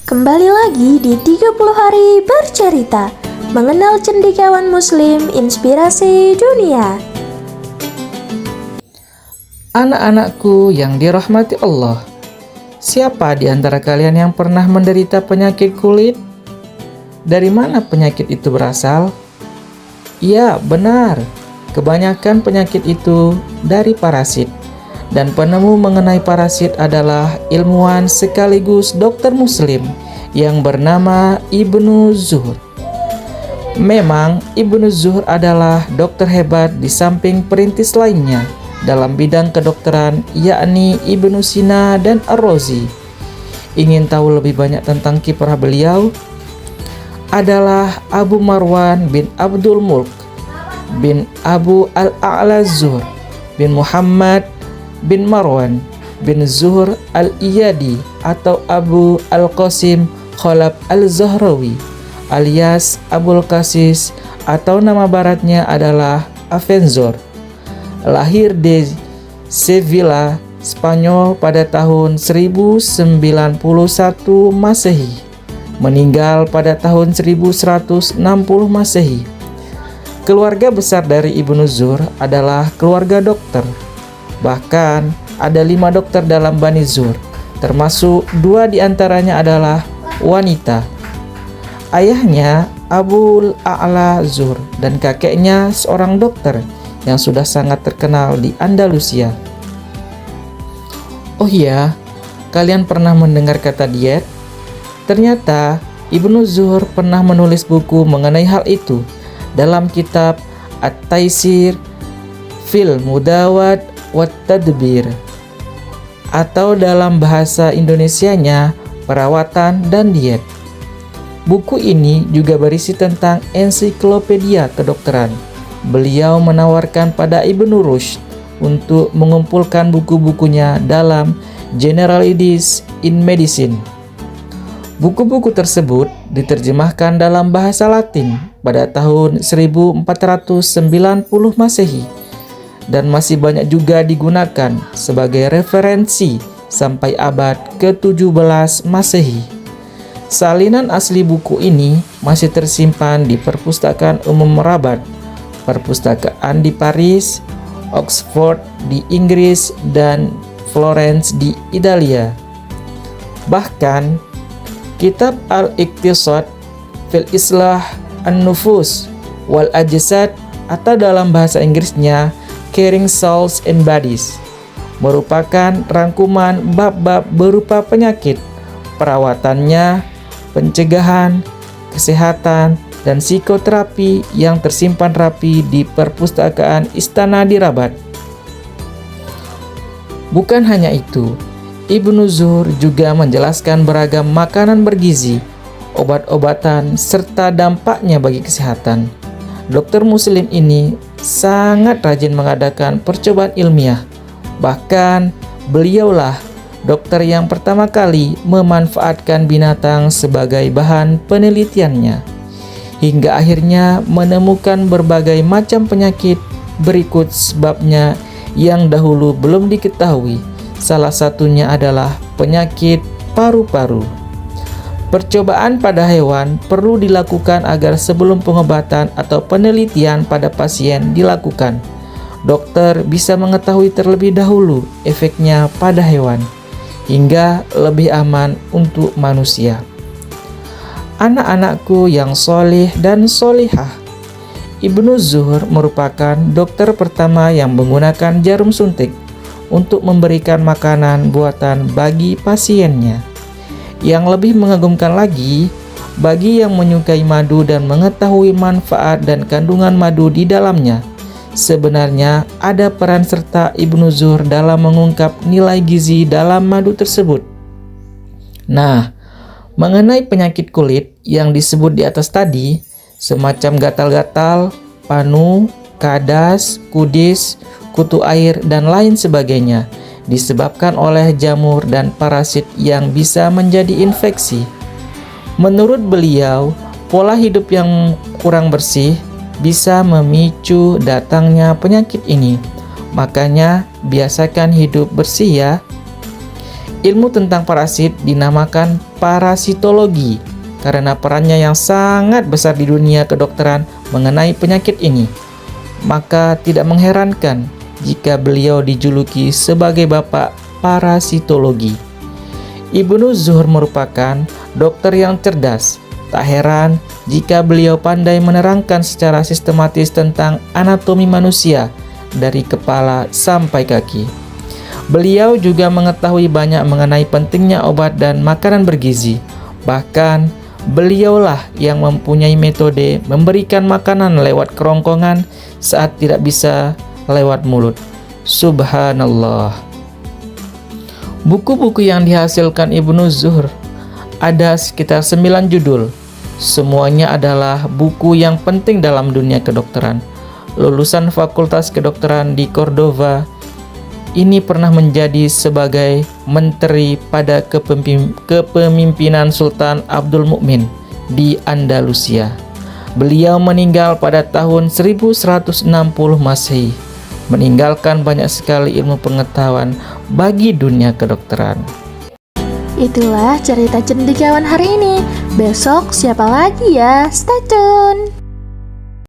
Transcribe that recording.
Kembali lagi di 30 hari bercerita, mengenal cendekiawan muslim, inspirasi dunia. Anak-anakku yang dirahmati Allah, siapa di antara kalian yang pernah menderita penyakit kulit? Dari mana penyakit itu berasal? Ya, benar. Kebanyakan penyakit itu dari parasit. Dan penemu mengenai parasit adalah ilmuwan sekaligus dokter muslim yang bernama Ibnu Zuhr. Memang Ibnu Zuhr adalah dokter hebat di samping perintis lainnya dalam bidang kedokteran, yakni Ibnu Sina dan Ar-Razi. Ingin tahu lebih banyak tentang kiprah beliau? Adalah Abu Marwan bin Abdul Mulk bin Abu Al-A'la Zuhr bin Muhammad bin Marwan bin Zuhr al-Iyadi atau Abu Al-Qasim Khalaf al-Zahrawi alias Abul Qasis atau nama baratnya adalah Avenzoar. Lahir di Sevilla, Spanyol pada tahun 1091 Masehi. Meninggal pada tahun 1160 Masehi. Keluarga besar dari Ibnu Zuhr adalah keluarga dokter. Bahkan ada 5 dokter dalam Bani Zuhr, termasuk 2 diantaranya adalah wanita. Ayahnya Abul A'la Zuhr dan kakeknya seorang dokter yang sudah sangat terkenal di Andalusia. Oh iya, kalian pernah mendengar kata diet? Ternyata Ibnu Zuhr pernah menulis buku mengenai hal itu dalam kitab At-Taisir fil Mudawat wat Tadbir, atau dalam bahasa Indonesianya perawatan dan diet. Buku ini juga berisi tentang ensiklopedia kedokteran. Beliau menawarkan pada Ibnu Rushd untuk mengumpulkan buku-bukunya dalam Generalities in Medicine. Buku-buku tersebut diterjemahkan dalam bahasa Latin pada tahun 1490 Masehi dan masih banyak juga digunakan sebagai referensi sampai abad ke-17 Masehi. Salinan asli buku ini masih tersimpan di Perpustakaan Umum Rabat, Perpustakaan di Paris, Oxford di Inggris, dan Florence di Italia. Bahkan, kitab Al-Iqtisad fil Islah An-Nufus wal Ajsad atau dalam bahasa Inggrisnya Caring Souls and Bodies merupakan rangkuman bab-bab berupa penyakit, perawatannya, pencegahan, kesehatan, dan psikoterapi yang tersimpan rapi di Perpustakaan Istana di Rabat. Bukan hanya itu, Ibnu Zuhr juga menjelaskan beragam makanan bergizi, obat-obatan, serta dampaknya bagi kesehatan. Dokter muslim ini sangat rajin mengadakan percobaan ilmiah. Bahkan beliaulah dokter yang pertama kali memanfaatkan binatang sebagai bahan penelitiannya, hingga akhirnya menemukan berbagai macam penyakit. Berikut sebabnya yang dahulu belum diketahui. Salah satunya adalah penyakit paru-paru. Percobaan pada hewan perlu dilakukan agar sebelum pengobatan atau penelitian pada pasien dilakukan, dokter bisa mengetahui terlebih dahulu efeknya pada hewan, hingga lebih aman untuk manusia. Anak-anakku yang soleh dan solihah, Ibnu Zuhr merupakan dokter pertama yang menggunakan jarum suntik untuk memberikan makanan buatan bagi pasiennya. Yang lebih mengagumkan lagi, bagi yang menyukai madu dan mengetahui manfaat dan kandungan madu di dalamnya, sebenarnya ada peran serta Ibnu Zuhr dalam mengungkap nilai gizi dalam madu tersebut. Nah, mengenai penyakit kulit yang disebut di atas tadi, semacam gatal-gatal, panu, kadas, kudis, kutu air, dan lain sebagainya, disebabkan oleh jamur dan parasit yang bisa menjadi infeksi. Menurut beliau, pola hidup yang kurang bersih bisa memicu datangnya penyakit ini. Makanya biasakan hidup bersih ya. Ilmu tentang parasit dinamakan parasitologi karena perannya yang sangat besar di dunia kedokteran mengenai penyakit ini. Maka tidak mengherankan jika beliau dijuluki sebagai bapak parasitologi. Ibnu Zuhr merupakan dokter yang cerdas. Tak heran jika beliau pandai menerangkan secara sistematis tentang anatomi manusia dari kepala sampai kaki. Beliau juga mengetahui banyak mengenai pentingnya obat dan makanan bergizi. Bahkan, beliaulah yang mempunyai metode memberikan makanan lewat kerongkongan saat tidak bisa lewat mulut. Subhanallah. Buku-buku yang dihasilkan Ibnu Zuhr ada sekitar 9 judul. Semuanya adalah buku yang penting dalam dunia kedokteran. Lulusan Fakultas Kedokteran di Cordova ini pernah menjadi sebagai menteri pada kepemimpinan Sultan Abdul Mukmin di Andalusia. Beliau meninggal pada tahun 1160 Masehi, meninggalkan banyak sekali ilmu pengetahuan bagi dunia kedokteran. Itulah cerita cendekiawan hari ini. Besok siapa lagi ya? Stay tune!